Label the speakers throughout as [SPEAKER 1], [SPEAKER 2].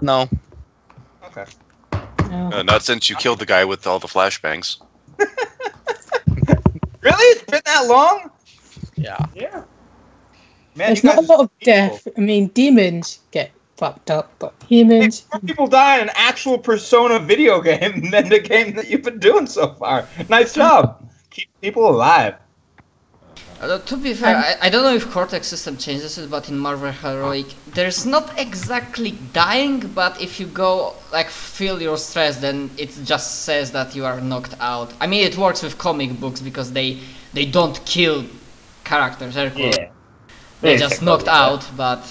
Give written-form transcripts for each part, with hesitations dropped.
[SPEAKER 1] No.
[SPEAKER 2] Okay.
[SPEAKER 3] No.
[SPEAKER 4] Not since you killed the guy with all the flashbangs.
[SPEAKER 2] Really? It's been that long?
[SPEAKER 1] Yeah.
[SPEAKER 2] Yeah. Man,
[SPEAKER 3] There's
[SPEAKER 2] you
[SPEAKER 3] not a
[SPEAKER 2] guys
[SPEAKER 3] lot of
[SPEAKER 2] are evil.
[SPEAKER 3] death. I mean, demons get fucked up, but humans.
[SPEAKER 2] More people die in an actual Persona video game than the game that you've been doing so far. Nice job. Keep people alive.
[SPEAKER 5] To be fair, I don't know if Cortex system changes it, but in Marvel Heroic, there's not exactly dying, but if you go, like, feel your stress, then it just says that you are knocked out. I mean, it works with comic books because they don't kill characters,
[SPEAKER 2] Yeah.
[SPEAKER 5] They just knocked out, but...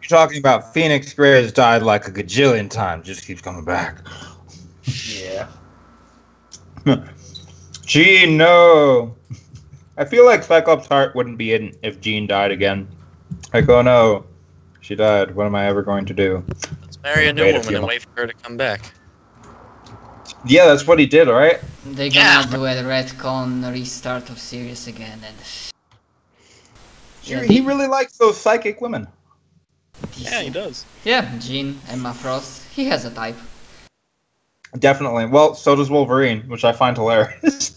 [SPEAKER 2] You're talking about Phoenix Gray has died like a gajillion times, just keeps coming back. Yeah. Gene, no! I feel like Cyclops' heart wouldn't be in if Jean died again. Like, oh no, she died. What am I ever going to do?
[SPEAKER 1] Let's marry a new woman and wait for her to come back.
[SPEAKER 2] Yeah, that's what he did, right?
[SPEAKER 5] They're gonna do a retcon restart of series again, and...
[SPEAKER 2] He really likes those psychic women.
[SPEAKER 1] Yeah, he does.
[SPEAKER 5] Yeah, Jean, Emma Frost, he has a type.
[SPEAKER 2] Definitely. Well, so does Wolverine, which I find hilarious.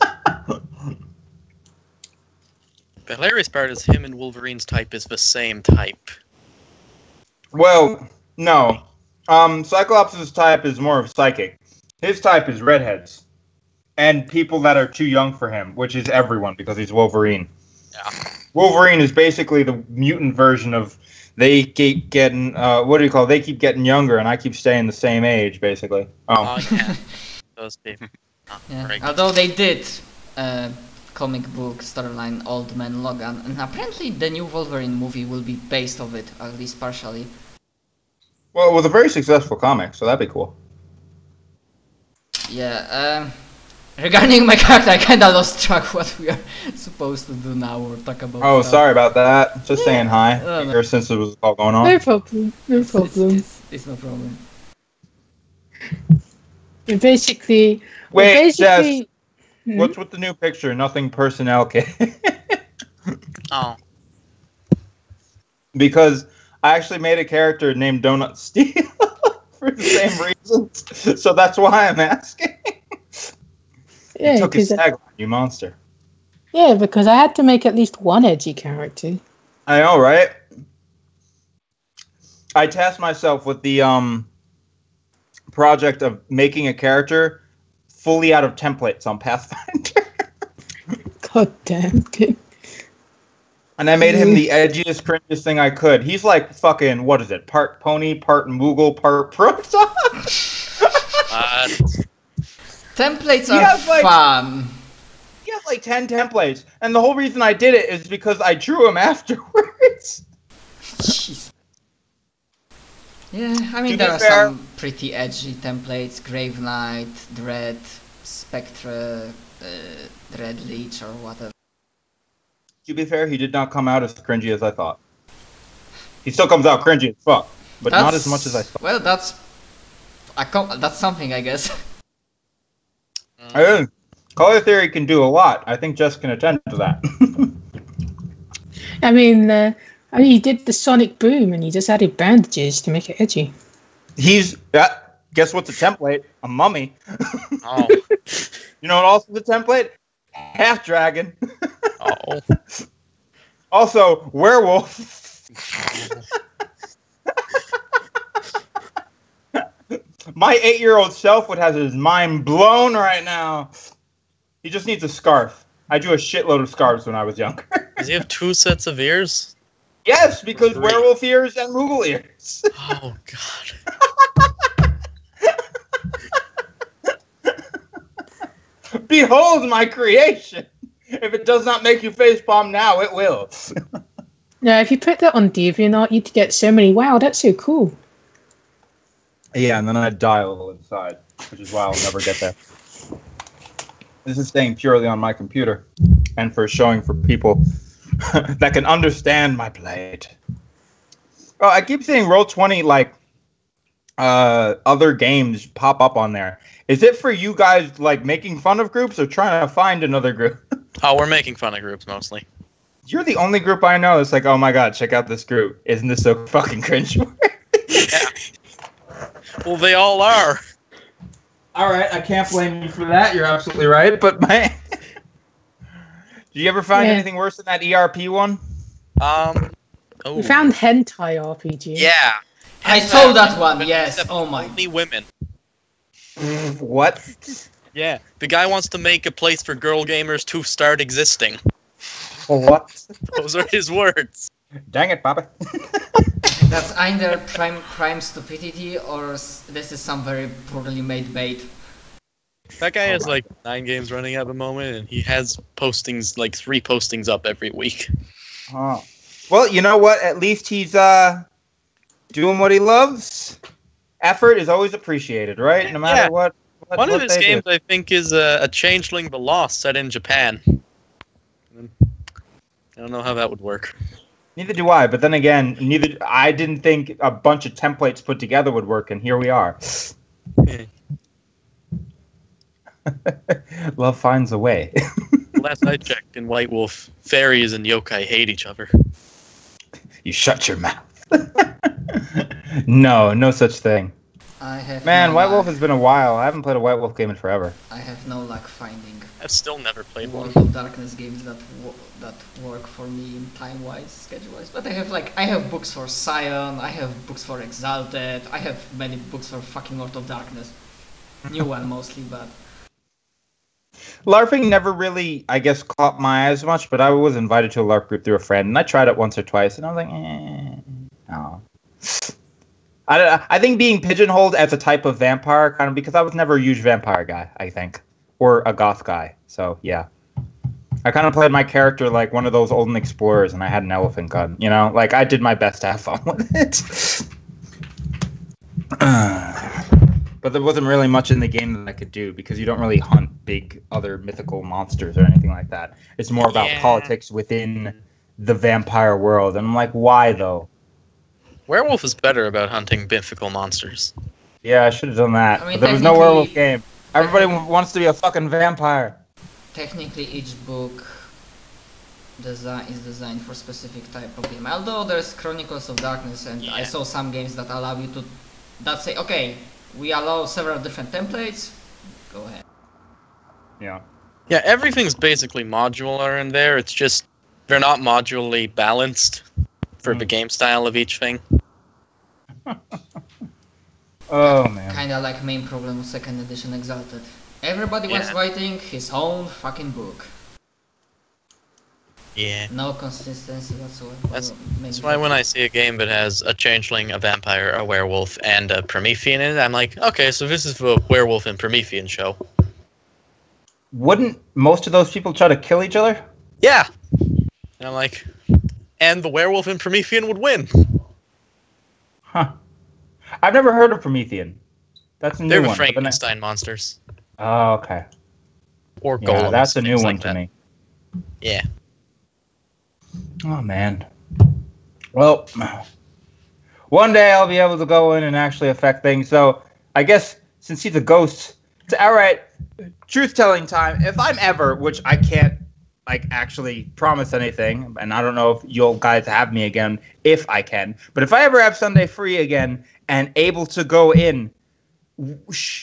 [SPEAKER 1] The hilarious part is him and Wolverine's type is the same type.
[SPEAKER 2] Well, no. Cyclops' type is more of psychic. His type is redheads. And people that are too young for him, which is everyone, because he's Wolverine.
[SPEAKER 1] Yeah.
[SPEAKER 2] Wolverine is basically the mutant version of they keep getting, they keep getting younger and I keep staying the same age, basically.
[SPEAKER 1] Oh, yeah. Those people. Oh,
[SPEAKER 5] Yeah.
[SPEAKER 1] right.
[SPEAKER 5] Although they did comic book storyline Old Man Logan, and apparently the new Wolverine movie will be based off it, at least partially.
[SPEAKER 2] Well, it was a very successful comic, so that'd be cool.
[SPEAKER 5] Yeah, regarding my character, I kinda lost track what we are supposed to do now or talk about.
[SPEAKER 2] Oh,
[SPEAKER 5] stuff.
[SPEAKER 2] sorry about that. Just saying hi.
[SPEAKER 5] No.
[SPEAKER 2] Here since it was all going on.
[SPEAKER 3] No problem. No problem.
[SPEAKER 5] It's no problem.
[SPEAKER 3] We're basically.
[SPEAKER 2] Wait, Jess,
[SPEAKER 3] Hmm?
[SPEAKER 2] what's with the new picture? Nothing personnel kit.
[SPEAKER 1] Oh.
[SPEAKER 2] Because I actually made a character named Donut Steel for the same reasons. So that's why I'm asking.
[SPEAKER 3] Yeah,
[SPEAKER 2] You took his
[SPEAKER 3] because
[SPEAKER 2] tagline, you monster.
[SPEAKER 3] because I had to make at least one edgy character.
[SPEAKER 2] I know, right? I tasked myself with the project of making a character fully out of templates on Pathfinder.
[SPEAKER 3] God damn.
[SPEAKER 2] And I made him the edgiest, cringiest thing I could. He's like fucking, what is it? Part pony, part Moogle, part Proton.
[SPEAKER 5] Templates
[SPEAKER 2] He
[SPEAKER 5] are
[SPEAKER 2] has, like-
[SPEAKER 5] fun.
[SPEAKER 2] He has like 10 templates. And the whole reason I did it is because I drew him afterwards.
[SPEAKER 5] Jeez. Yeah, I mean
[SPEAKER 2] To
[SPEAKER 5] there
[SPEAKER 2] be
[SPEAKER 5] are
[SPEAKER 2] fair-
[SPEAKER 5] some pretty edgy templates: Grave Knight, Dread, Spectre, Dread Leech, or whatever.
[SPEAKER 2] To be fair, he did not come out as cringy as I thought. He still comes out cringy as fuck, but not as much as I thought.
[SPEAKER 5] Well, that's something, I guess.
[SPEAKER 2] Color theory can do a lot. I think Jess can attend to that.
[SPEAKER 3] I mean, he did the sonic boom and he just added bandages to make it edgy.
[SPEAKER 2] Guess what's a template? A mummy.
[SPEAKER 1] Oh.
[SPEAKER 2] You know what else is a template? Half dragon.
[SPEAKER 1] Oh.
[SPEAKER 2] Also, werewolf. My 8-year-old self would have his mind blown right now. He just needs a scarf. I drew a shitload of scarves when I was younger.
[SPEAKER 1] Does he have 2 sets of ears?
[SPEAKER 2] Yes, because
[SPEAKER 1] 3.
[SPEAKER 2] werewolf ears and Moogle ears.
[SPEAKER 1] Oh, God.
[SPEAKER 2] Behold my creation. If it does not make you facepalm now, it will.
[SPEAKER 3] Now, if you put that on DeviantArt, you'd get so many. Wow, that's so cool.
[SPEAKER 2] Yeah, and then I'd die a little inside, which is why I'll never get there. This is staying purely on my computer, and for showing for people that can understand my plight. Oh, I keep seeing Roll20 like other games pop up on there. Is it for you guys like making fun of groups or trying to find another group?
[SPEAKER 1] Oh, we're making fun of groups mostly.
[SPEAKER 2] You're the only group I know that's like, oh my god, check out this group. Isn't this so fucking cringe?
[SPEAKER 1] Yeah. Well, they all are.
[SPEAKER 2] All right, I can't blame you for that. You're absolutely right. But did you ever find anything worse than that ERP one?
[SPEAKER 3] We found hentai RPG.
[SPEAKER 1] Yeah.
[SPEAKER 5] I saw that one. Yes. Oh my.
[SPEAKER 1] Only women.
[SPEAKER 2] What?
[SPEAKER 1] Yeah. The guy wants to make a place for girl gamers to start existing.
[SPEAKER 2] What?
[SPEAKER 1] Those are his words.
[SPEAKER 2] Dang it, Papa.
[SPEAKER 5] That's either prime stupidity or this is some very poorly made bait.
[SPEAKER 1] That guy has like 9 games running at the moment, and he has postings, like 3 postings up every week.
[SPEAKER 2] Oh. Well, you know what? At least he's doing what he loves. Effort is always appreciated, right? No matter what.
[SPEAKER 1] One of his games, I think, is a Changeling the Lost set in Japan. I don't know how that would work.
[SPEAKER 2] Neither do I, but then again, I didn't think a bunch of templates put together would work, and here we are. Love finds a way.
[SPEAKER 1] Last I checked, in White Wolf, fairies and yokai hate each other.
[SPEAKER 2] You shut your mouth. No such thing. White Wolf has been a while. I haven't played a White Wolf game in forever.
[SPEAKER 5] I have no luck finding.
[SPEAKER 1] I've still never played one.
[SPEAKER 5] World of Darkness games that work for me in time-wise, schedule-wise. But I have books for Scion, I have books for Exalted, I have many books for fucking World of Darkness. New one mostly, but...
[SPEAKER 2] LARPing never really, I guess, caught my eye as much, but I was invited to a LARP group through a friend, and I tried it once or twice, and I was like, no. I think being pigeonholed as a type of vampire, kind of, because I was never a huge vampire guy, I think. Or a goth guy, so yeah. I kind of played my character like one of those olden explorers, and I had an elephant gun, you know? Like, I did my best to have fun with it. But there wasn't really much in the game that I could do, because you don't really hunt big other mythical monsters or anything like that. It's more about politics within the vampire world, and I'm like, why, though?
[SPEAKER 1] Werewolf is better about hunting mythical monsters.
[SPEAKER 2] Yeah, I should have done that.
[SPEAKER 5] I mean,
[SPEAKER 2] but there was no werewolf game. Everybody wants to be a fucking vampire.
[SPEAKER 5] Technically, each book is designed for specific type of game. Although there's Chronicles of Darkness, and I saw some games that allow you to, that say, okay, we allow several different templates. Go ahead.
[SPEAKER 2] Yeah.
[SPEAKER 1] Yeah, everything's basically modular in there. It's just they're not modularly balanced for the game style of each thing.
[SPEAKER 2] Oh man.
[SPEAKER 5] Kinda like main problem of 2nd edition Exalted. Everybody was writing his own fucking book.
[SPEAKER 1] Yeah.
[SPEAKER 5] No consistency whatsoever.
[SPEAKER 1] That's why when I see a game that has a changeling, a vampire, a werewolf, and a Promethean in it, I'm like, okay, so this is the werewolf and Promethean show.
[SPEAKER 2] Wouldn't most of those people try to kill each other?
[SPEAKER 1] Yeah. And I'm like, and the werewolf and Promethean would win.
[SPEAKER 2] Huh. I've never heard of Promethean. That's a new
[SPEAKER 1] They're
[SPEAKER 2] one.
[SPEAKER 1] the Frankenstein monsters.
[SPEAKER 2] Oh, okay.
[SPEAKER 1] Or golems.
[SPEAKER 2] Yeah, that's a new one
[SPEAKER 1] like
[SPEAKER 2] to me.
[SPEAKER 1] Yeah.
[SPEAKER 2] Oh, man. Well, one day I'll be able to go in and actually affect things. So, I guess, since he's a ghost, it's alright, truth-telling time. If I'm ever, which I can't, like, actually promise anything, and I don't know if you'll guys have me again, if I can, but if I ever have Sunday free again and able to go in,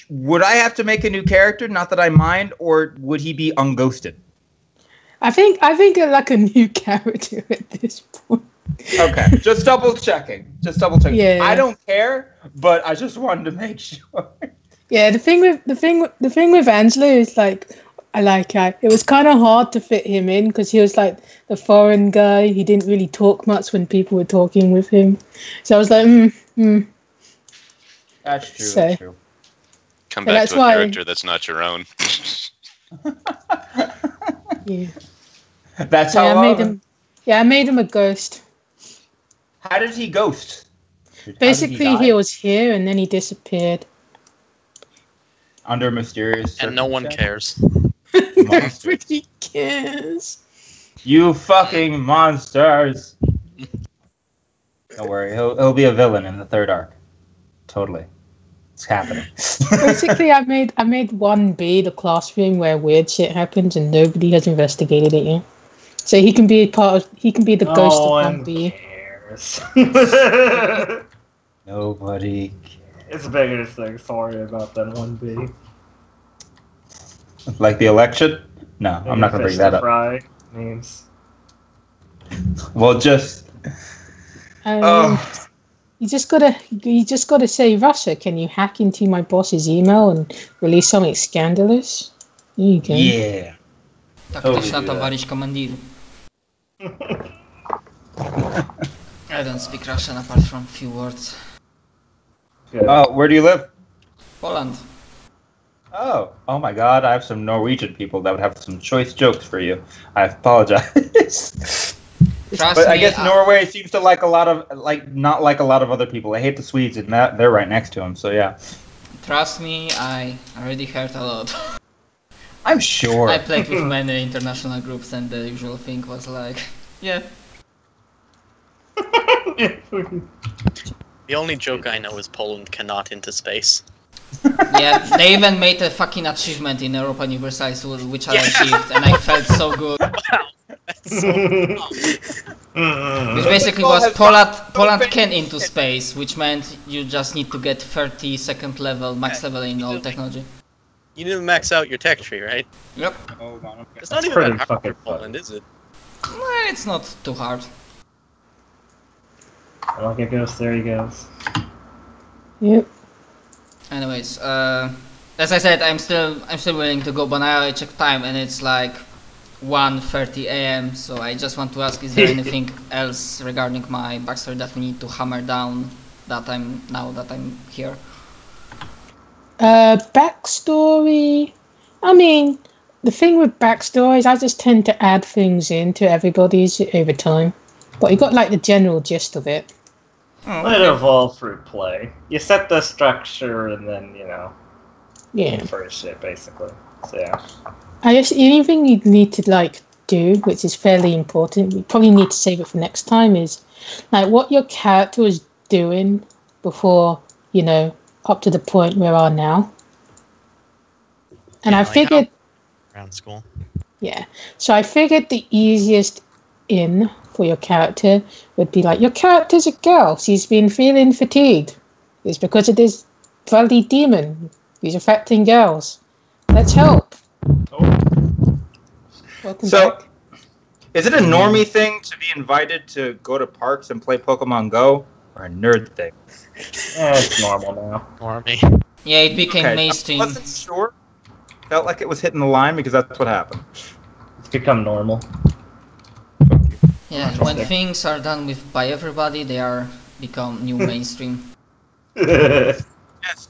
[SPEAKER 2] would I have to make a new character? Not that I mind, or would he be unghosted?
[SPEAKER 3] I think like a new character at this point.
[SPEAKER 2] Okay, just double checking.
[SPEAKER 3] Yeah.
[SPEAKER 2] I don't care, but I just wanted to make sure.
[SPEAKER 3] Yeah, the thing with Angelo is like, it was kind of hard to fit him in because he was like the foreign guy. He didn't really talk much when people were talking with him. So I was like,
[SPEAKER 2] That's true.
[SPEAKER 3] So,
[SPEAKER 2] that's true.
[SPEAKER 4] Come back to a character that's not your own.
[SPEAKER 3] Yeah.
[SPEAKER 2] That's
[SPEAKER 3] So
[SPEAKER 2] how
[SPEAKER 3] I made him. Yeah, I made him a ghost.
[SPEAKER 2] How did he ghost?
[SPEAKER 3] Basically, he was here and then he disappeared.
[SPEAKER 2] Under mysterious
[SPEAKER 1] And no one cares.
[SPEAKER 3] Nobody cares.
[SPEAKER 2] You fucking monsters! Don't worry, he'll be a villain in the 3rd arc. Totally, it's happening.
[SPEAKER 3] Basically, I made 1B the classroom where weird shit happens and nobody has investigated it yet. So he can be the ghost of 1B.
[SPEAKER 2] Nobody
[SPEAKER 6] It's bigger things to worry about than 1B.
[SPEAKER 2] Like the election? No, I'm not gonna bring that up.
[SPEAKER 6] Fry memes.
[SPEAKER 2] Well, just.
[SPEAKER 3] You just gotta say, Russia, can you hack into my boss's email and release something scandalous? There you go.
[SPEAKER 2] Yeah.
[SPEAKER 5] Taktyczna towarzysz komandir. I don't speak Russian apart from few words.
[SPEAKER 2] Where do you live?
[SPEAKER 5] Poland.
[SPEAKER 2] Oh my God! I have some Norwegian people that would have some choice jokes for you. I apologize. But I guess Norway seems to like a lot of not like a lot of other people. I hate the Swedes, and that they're right next to him. So yeah.
[SPEAKER 5] Trust me, I already heard a lot.
[SPEAKER 2] I'm sure.
[SPEAKER 5] I played with many international groups, and the usual thing was like, yeah.
[SPEAKER 1] The only joke I know is Poland cannot into space.
[SPEAKER 5] Yeah, they even made a fucking achievement in Europa Universalis, which I achieved, and I felt so good.
[SPEAKER 1] Wow, that's so
[SPEAKER 5] Which basically was Poland can into space, which meant you just need to get 32nd level, max level in all technology.
[SPEAKER 1] You need to max out your tech tree, right?
[SPEAKER 5] Yep.
[SPEAKER 2] Hold on, okay.
[SPEAKER 1] It's not even that hard for Poland, is it?
[SPEAKER 5] Well, it's not too hard.
[SPEAKER 6] Well, here goes, there he goes.
[SPEAKER 3] Yep.
[SPEAKER 5] Anyways, as I said, I'm still willing to go, but now I check time and it's like 1:30 a.m. So I just want to ask: is there anything else regarding my backstory that we need to hammer down that I'm here?
[SPEAKER 3] Backstory. I mean, the thing with backstories, I just tend to add things into everybody's over time. But you got like the general gist of it.
[SPEAKER 5] Oh,
[SPEAKER 6] Let it evolve through play. You set the structure and then,
[SPEAKER 3] Yeah.
[SPEAKER 6] first shit, basically. So, yeah.
[SPEAKER 3] I guess anything you need to like do, which is fairly important, you probably need to save it for next time, is like what your character was doing before, up to the point we are now. And I figured
[SPEAKER 1] around school.
[SPEAKER 3] Yeah. So I figured the easiest in for your character would be like, your character's a girl. She's been feeling fatigued. It's because of this bloody demon. He's affecting girls. Let's help. Welcome back.
[SPEAKER 2] Is it a normie thing to be invited to go to parks and play Pokemon Go, or a nerd thing?
[SPEAKER 6] It's normal now.
[SPEAKER 1] Normie.
[SPEAKER 5] Yeah, it became mainstream.
[SPEAKER 2] I wasn't sure. Felt like it was hitting the line because that's what happened.
[SPEAKER 6] It's become normal.
[SPEAKER 5] Yeah, when things are done by everybody, they become new mainstream.
[SPEAKER 2] Yes,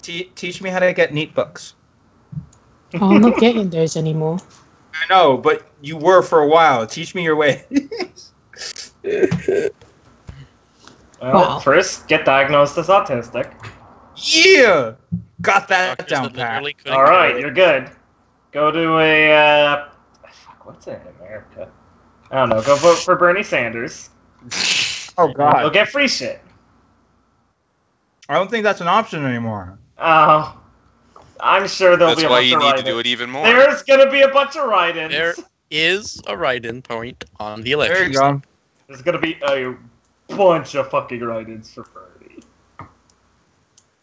[SPEAKER 2] teach me how to get neat books.
[SPEAKER 3] Oh, I'm not getting those anymore.
[SPEAKER 2] I know, but you were for a while. Teach me your way.
[SPEAKER 6] Well, first, get diagnosed as autistic.
[SPEAKER 2] Yeah! Got that down pat.
[SPEAKER 6] Alright, you're good. Go to a, what's it in America? I don't know, go vote for Bernie Sanders.
[SPEAKER 2] Oh, God.
[SPEAKER 6] You'll get free shit.
[SPEAKER 2] I don't think that's an option anymore.
[SPEAKER 6] Oh. I'm sure there'll be a bunch of write-ins.
[SPEAKER 4] That's why you need to do it even more.
[SPEAKER 6] There's gonna be a bunch of write-ins.
[SPEAKER 1] There is a write-in point on the election.
[SPEAKER 2] There you go.
[SPEAKER 6] There's gonna be a bunch of fucking write-ins for Bernie.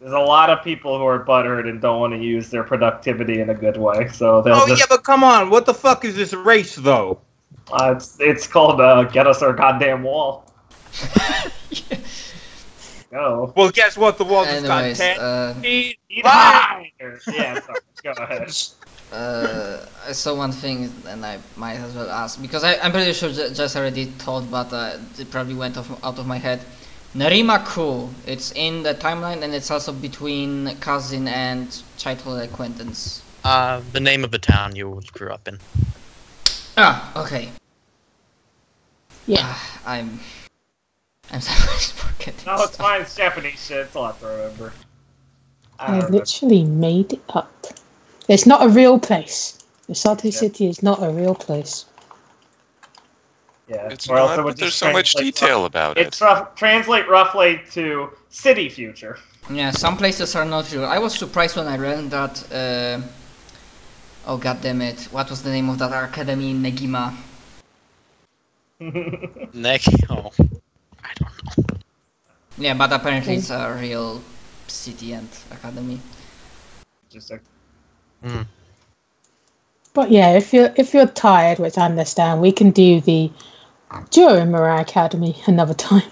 [SPEAKER 6] There's a lot of people who are butthurt and don't want to use their productivity in a good way, so they'll
[SPEAKER 2] yeah, but come on. What the fuck is this race, though?
[SPEAKER 6] It's called Get Us Our Goddamn Wall. Go.
[SPEAKER 2] Well, guess what? The wall just got 10
[SPEAKER 6] feet higher. Yeah, sorry. Go ahead.
[SPEAKER 5] I saw one thing, and I might as well ask, because I'm pretty sure Jess already told, but it probably went out of my head. Narimaku, it's in the timeline, and it's also between cousin and childhood acquaintance.
[SPEAKER 1] The name of the town you grew up in.
[SPEAKER 5] Ah, okay.
[SPEAKER 3] Yeah.
[SPEAKER 5] I'm sorry for getting
[SPEAKER 6] No, it's fine. It's Japanese shit. It's a lot to remember.
[SPEAKER 3] I literally made it up. It's not a real place. Misato City is not a real place.
[SPEAKER 6] Yeah,
[SPEAKER 4] it's not, but there's so much detail about it.
[SPEAKER 6] It's translate roughly to city future.
[SPEAKER 5] Yeah, some places are not real. I was surprised when I read that. Oh god damn it! What was the name of that academy in Negima?
[SPEAKER 1] Oh, I don't know.
[SPEAKER 5] Yeah, but apparently it's a real city and academy.
[SPEAKER 6] Just like,
[SPEAKER 3] But yeah, if you're tired, which I understand, we can do the during Mirai Academy another time.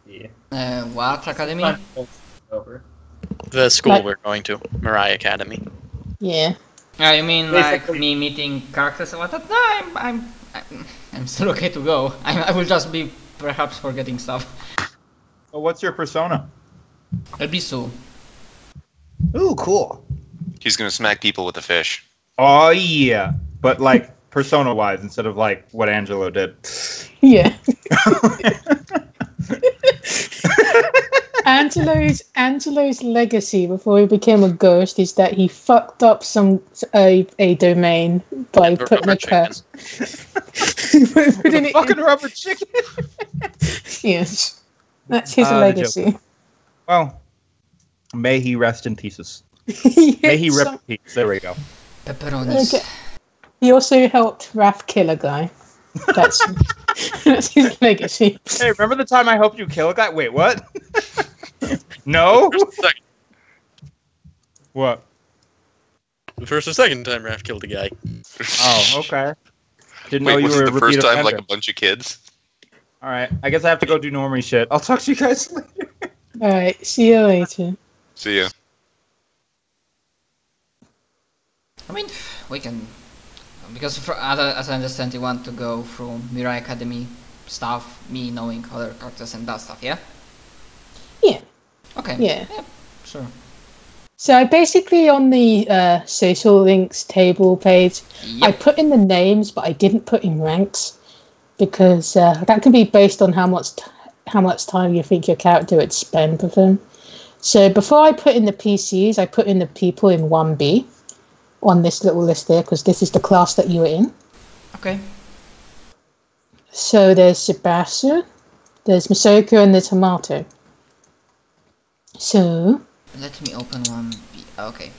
[SPEAKER 6] yeah.
[SPEAKER 5] What academy?
[SPEAKER 6] Over.
[SPEAKER 1] The school
[SPEAKER 3] Like-
[SPEAKER 1] we're going to, Mirai Academy.
[SPEAKER 3] Yeah.
[SPEAKER 5] You mean like
[SPEAKER 6] Basically-
[SPEAKER 5] me meeting characters and whatnot? No, I'm still okay to go. I will just be perhaps forgetting stuff.
[SPEAKER 2] Well, what's your persona?
[SPEAKER 5] It'll be so.
[SPEAKER 2] Ooh, cool.
[SPEAKER 4] He's gonna smack people with a fish.
[SPEAKER 2] Oh yeah, but like persona-wise instead of like what Angelo did.
[SPEAKER 3] Yeah. Angelo's legacy before he became a ghost is that he fucked up a domain by
[SPEAKER 1] The
[SPEAKER 3] putting
[SPEAKER 1] rubber
[SPEAKER 3] a curse. Putting it
[SPEAKER 2] Fucking
[SPEAKER 3] in,
[SPEAKER 2] rubber chicken.
[SPEAKER 3] yes, that's his
[SPEAKER 2] The
[SPEAKER 3] legacy.
[SPEAKER 2] Well, may he rest in pieces.
[SPEAKER 3] Yes,
[SPEAKER 2] May he rip in peace. There we go.
[SPEAKER 5] Pepperonis.
[SPEAKER 3] Okay. He also helped Raph kill a guy. That's that's his legacy.
[SPEAKER 2] Hey, remember the time I helped you kill a guy? Wait, what? No. What?
[SPEAKER 1] The first or second time Raph killed a guy.
[SPEAKER 2] Oh, okay. Didn't know
[SPEAKER 4] Wait,
[SPEAKER 2] you
[SPEAKER 4] was
[SPEAKER 2] were
[SPEAKER 4] it
[SPEAKER 2] a
[SPEAKER 4] the first
[SPEAKER 2] repeat
[SPEAKER 4] time like
[SPEAKER 2] offender.
[SPEAKER 4] a bunch of kids?
[SPEAKER 2] All right, I guess I have to go do normie shit. I'll talk to you guys later.
[SPEAKER 3] All right, see you later.
[SPEAKER 4] See ya.
[SPEAKER 5] I mean, we can, because as I understand, you want to go through Mirai Academy stuff, me knowing other characters and that stuff, yeah?
[SPEAKER 3] Yeah.
[SPEAKER 5] Okay.
[SPEAKER 3] Yeah.
[SPEAKER 5] Sure.
[SPEAKER 3] So basically, on the social links table page, I
[SPEAKER 5] Yep.
[SPEAKER 3] put in the names, but I didn't put in ranks because that can be based on how much time you think your character would spend with them. So before I put in the PCs, I put in the people in 1B on this little list there because this is the class that you were in.
[SPEAKER 5] Okay.
[SPEAKER 3] So there's Shibasu, there's Misoko, and there's Hamato. So
[SPEAKER 5] Let me open one. Okay.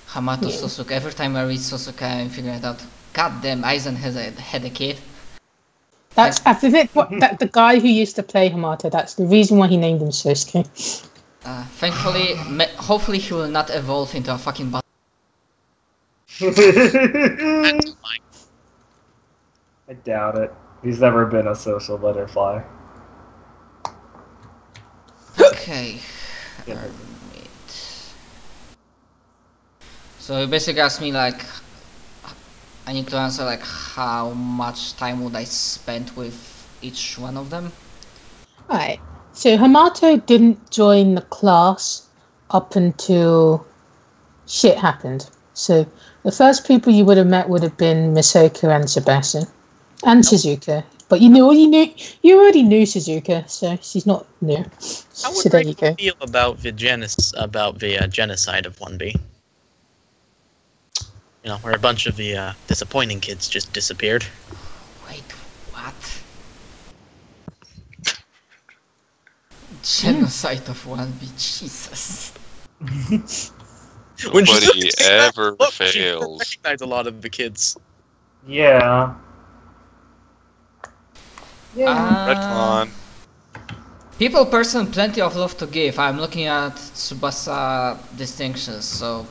[SPEAKER 5] Hamato
[SPEAKER 3] Yeah.
[SPEAKER 5] Sosuke. Every time I read Sosuke, I'm figuring out. God damn, Aizen had a kid.
[SPEAKER 3] that's I think that the guy who used to play Hamato. That's the reason why he named him Sosuke.
[SPEAKER 5] Thankfully, hopefully he will not evolve into a fucking bot.
[SPEAKER 6] I doubt it. He's never been a social butterfly.
[SPEAKER 5] Okay.
[SPEAKER 6] Yeah.
[SPEAKER 5] Wait. So you basically asked me like, I need to answer like how much time would I spend with each one of them?
[SPEAKER 3] Alright. So Hamato didn't join the class up until shit happened. So the first people you would have met would have been Misoko and Sebastian. And Suzuka. But you already knew Suzuka, so she's not new.
[SPEAKER 1] How
[SPEAKER 3] So
[SPEAKER 1] would
[SPEAKER 3] there you
[SPEAKER 1] people
[SPEAKER 3] go.
[SPEAKER 1] feel about the genocide of 1B? You know, where a bunch of the disappointing kids just disappeared.
[SPEAKER 5] Wait, what? Genocide of 1B, Jesus.
[SPEAKER 1] When she
[SPEAKER 4] Nobody
[SPEAKER 1] took the name
[SPEAKER 4] ever
[SPEAKER 1] out, look, she
[SPEAKER 4] fails.
[SPEAKER 1] recognized a lot of the kids.
[SPEAKER 6] Yeah.
[SPEAKER 4] Retcon.
[SPEAKER 5] People person plenty of love to give. I'm looking at Tsubasa distinctions, so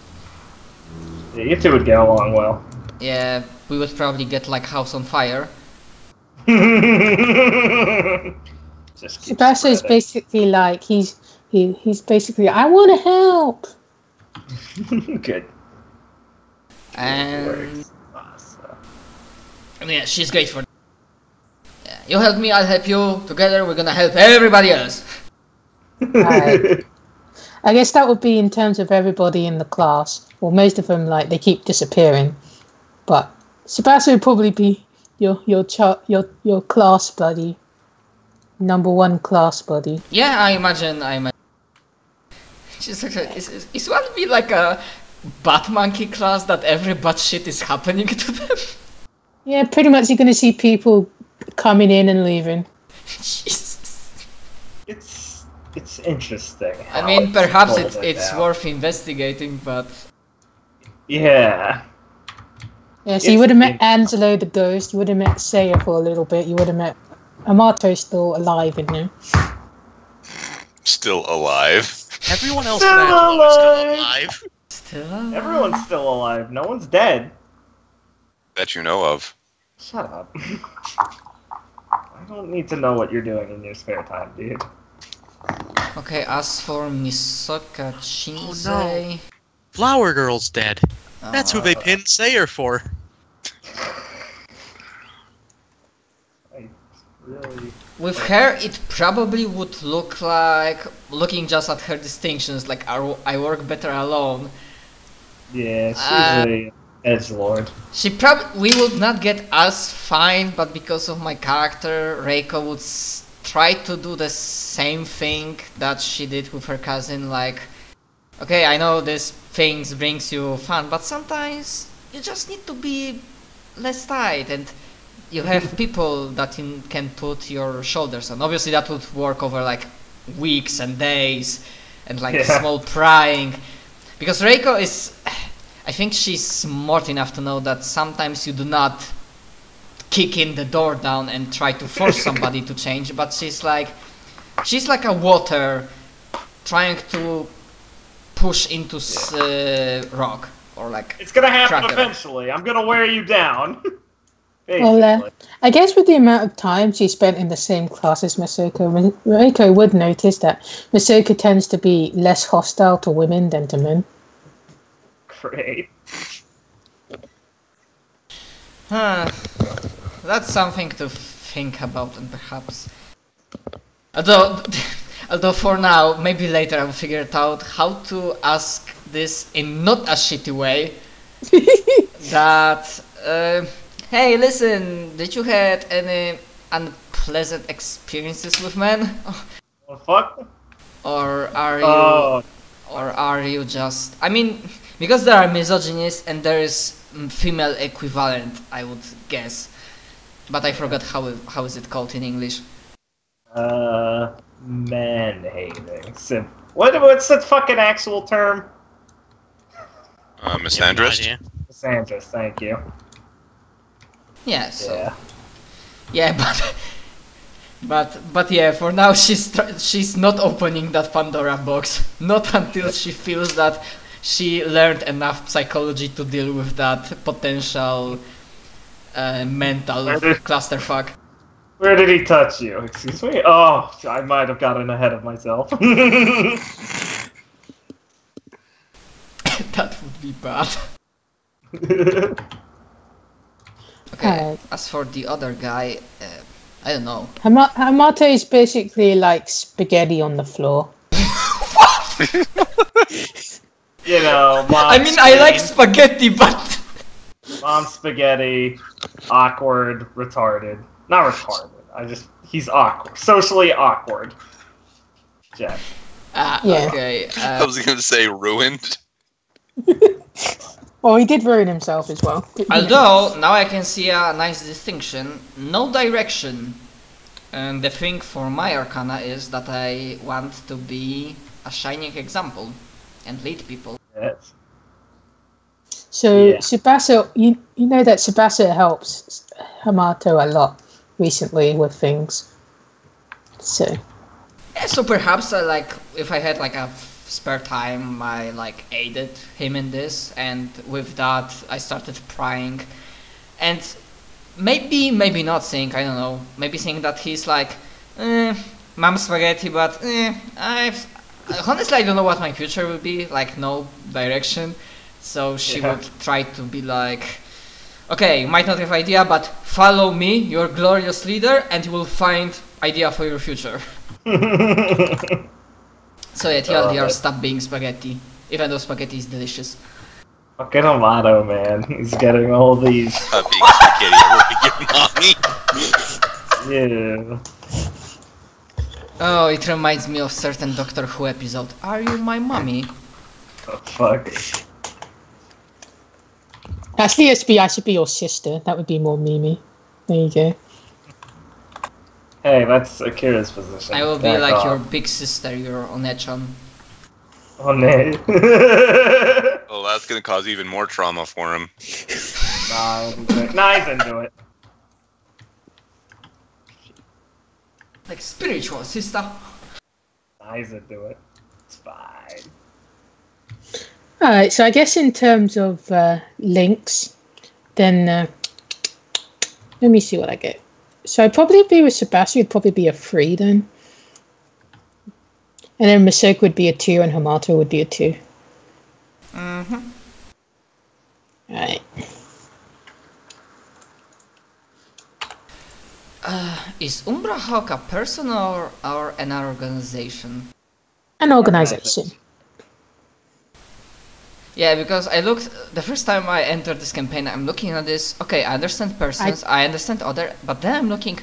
[SPEAKER 6] Yeah, you two would get along well.
[SPEAKER 5] yeah, we would probably get like House on Fire.
[SPEAKER 6] Just keep
[SPEAKER 3] Tsubasa is
[SPEAKER 6] spreading.
[SPEAKER 3] basically like he's basically I want to help.
[SPEAKER 6] Good.
[SPEAKER 5] And
[SPEAKER 6] Words. Awesome.
[SPEAKER 5] I mean, yeah, she's great for. Yeah, you help me, I'll help you. Together, we're gonna help everybody else.
[SPEAKER 3] Right. I guess that would be in terms of everybody in the class. Well, most of them like they keep disappearing, but Tsubasa would probably be your class buddy, number one class buddy.
[SPEAKER 5] Yeah, I imagine. She's like, is one be like a bat monkey class that every bad shit is happening to them?
[SPEAKER 3] Yeah, pretty much you're going to see people coming in and leaving.
[SPEAKER 5] Jesus.
[SPEAKER 6] It's interesting.
[SPEAKER 5] I
[SPEAKER 6] how
[SPEAKER 5] mean, perhaps
[SPEAKER 6] folded
[SPEAKER 5] it's
[SPEAKER 6] out.
[SPEAKER 5] worth investigating, but
[SPEAKER 6] Yeah.
[SPEAKER 3] Yeah, so you would have met Angelo the ghost, you would have met Seiya for a little bit, you would have met Amato's still alive, isn't he?
[SPEAKER 4] Still alive.
[SPEAKER 1] Everyone else
[SPEAKER 6] Still
[SPEAKER 1] in Angelo is still
[SPEAKER 6] alive.
[SPEAKER 1] alive.
[SPEAKER 5] Still alive.
[SPEAKER 6] Everyone's still alive. No one's dead.
[SPEAKER 4] That you know of.
[SPEAKER 6] Shut up. I don't need to know what you're doing in your spare time, dude.
[SPEAKER 5] Okay, as for Misoka Shinsei...
[SPEAKER 1] Flower Girl's dead. That's who they pinned Sayer for.
[SPEAKER 6] Really?
[SPEAKER 5] With her, it probably would look like, looking just at her distinctions, like I work better alone.
[SPEAKER 6] Yeah, she's a edgelord.
[SPEAKER 5] We would not get as fine, but because of my character, Reiko would try to do the same thing that she did with her cousin, like, okay, I know this things brings you fun, but sometimes you just need to be less tight, and you have people that you can put your shoulders on. Obviously that would work over like weeks and days and like small prying, because Reiko is, I think she's smart enough to know that sometimes you do not kick in the door down and try to force somebody to change, but she's like a water trying to push into rock, or like
[SPEAKER 6] It's gonna happen
[SPEAKER 5] cracker.
[SPEAKER 6] eventually. I'm gonna wear you down.
[SPEAKER 3] Well, I guess with the amount of time she spent in the same class as Masaoko, Reiko would notice that Masaoko tends to be less hostile to women than to men.
[SPEAKER 6] Great.
[SPEAKER 5] That's something to think about, and perhaps... Although for now, maybe later I'll figure it out how to ask this in not a shitty way. That, hey, listen, did you had any unpleasant experiences with men?
[SPEAKER 6] What the fuck?
[SPEAKER 5] Or are you...
[SPEAKER 6] Oh,
[SPEAKER 5] Or are you just... I mean, because there are misogynists and there is female equivalent, I would guess. But I forgot how is it called in English.
[SPEAKER 6] man-hating. What's that fucking actual term?
[SPEAKER 4] Misandrist?
[SPEAKER 6] Misandrist, thank you.
[SPEAKER 5] Yeah, so...
[SPEAKER 6] Yeah.
[SPEAKER 5] Yeah, but yeah, for now she's not opening that Pandora box. Not until she feels that she learned enough psychology to deal with that potential mental clusterfuck.
[SPEAKER 6] Where did he touch you? Excuse me? Oh, I might have gotten ahead of myself.
[SPEAKER 5] That would be bad. Okay, as for the other guy, I don't know.
[SPEAKER 3] Hamato is basically like spaghetti on the floor.
[SPEAKER 6] You know,
[SPEAKER 5] I mean, I like spaghetti, but...
[SPEAKER 6] Mom spaghetti, awkward, retarded. Not retarded, he's awkward. Socially awkward. Jeff.
[SPEAKER 3] Yeah.
[SPEAKER 5] Okay.
[SPEAKER 4] I was gonna say ruined.
[SPEAKER 3] Well, he did ruin himself as well.
[SPEAKER 5] Although, now I can see a nice distinction. No direction. And the thing for my Arcana is that I want to be a shining example and lead people.
[SPEAKER 6] Yes.
[SPEAKER 3] So
[SPEAKER 6] Yeah.
[SPEAKER 3] Tsubasa, you know that Tsubasa helps Hamato a lot recently with things. So
[SPEAKER 5] Yeah, so perhaps if I had like a spare time, I like aided him in this, and with that I started prying, and maybe not saying, I don't know, maybe saying that he's like, mom spaghetti, but honestly I don't know what my future will be, like no direction. So she would try to be like, okay, you might not have idea, but follow me, your glorious leader, and you will find idea for your future. So yeah, TLDR, stop being spaghetti, even though spaghetti is delicious.
[SPEAKER 6] Fucking Amato, man. He's getting all these.
[SPEAKER 4] Stop being spaghetti, I will be your mommy.
[SPEAKER 6] Yeah.
[SPEAKER 5] Oh, it reminds me of certain Doctor Who episode. Are you my mommy?
[SPEAKER 6] Oh, fuck.
[SPEAKER 3] actually, I should be your sister. That would be more Mimi. There you go.
[SPEAKER 6] Hey, that's Akira's position.
[SPEAKER 5] I will be like your big sister, your Onechan.
[SPEAKER 6] Oh, no.
[SPEAKER 4] Oh, that's gonna cause even more trauma for him.
[SPEAKER 6] Nah, he's into it.
[SPEAKER 5] Like spiritual sister.
[SPEAKER 6] Isa do it. It's fine.
[SPEAKER 3] Alright, so I guess in terms of links, then let me see what I get. So I'd probably be with Sebastian, it'd probably be a 3 then. And then Masoka would be a 2 and Hamato would be a 2.
[SPEAKER 5] Mm-hmm.
[SPEAKER 3] Alright.
[SPEAKER 5] Is Umbra Hawk a person or an organization?
[SPEAKER 3] An organization.
[SPEAKER 5] Yeah, because I looked the first time I entered this campaign. I'm looking at this. Okay, I understand persons. I understand other, but then I'm looking.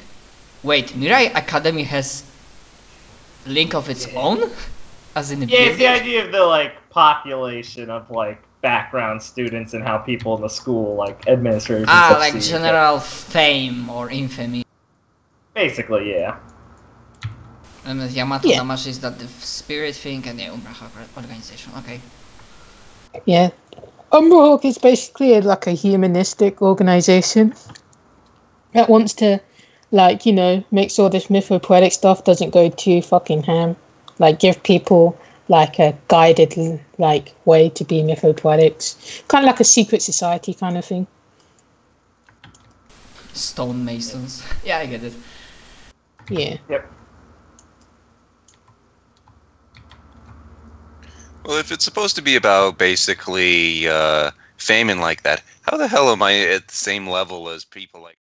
[SPEAKER 5] Wait, Mirai Academy has link of its own, as in
[SPEAKER 6] Yeah, it's the idea of the like population of like background students and how people in the school like administrators.
[SPEAKER 5] Ah, like general fame or infamy.
[SPEAKER 6] Basically, yeah.
[SPEAKER 5] And Yamato Damashi is that the spirit thing, and the Umbra Hawk organization. Okay.
[SPEAKER 3] Yeah. Umbra Hawk is basically like a humanistic organization that wants to, like, you know, make sure this mythopoetic stuff doesn't go too fucking ham. Like, give people, like, a guided, like, way to be mythopoetics. Kind of like a secret society kind of thing.
[SPEAKER 5] Stonemasons. Yeah, I get it.
[SPEAKER 3] Yeah.
[SPEAKER 6] Yep.
[SPEAKER 4] Well, if it's supposed to be about basically fame and like that, how the hell am I at the same level as people like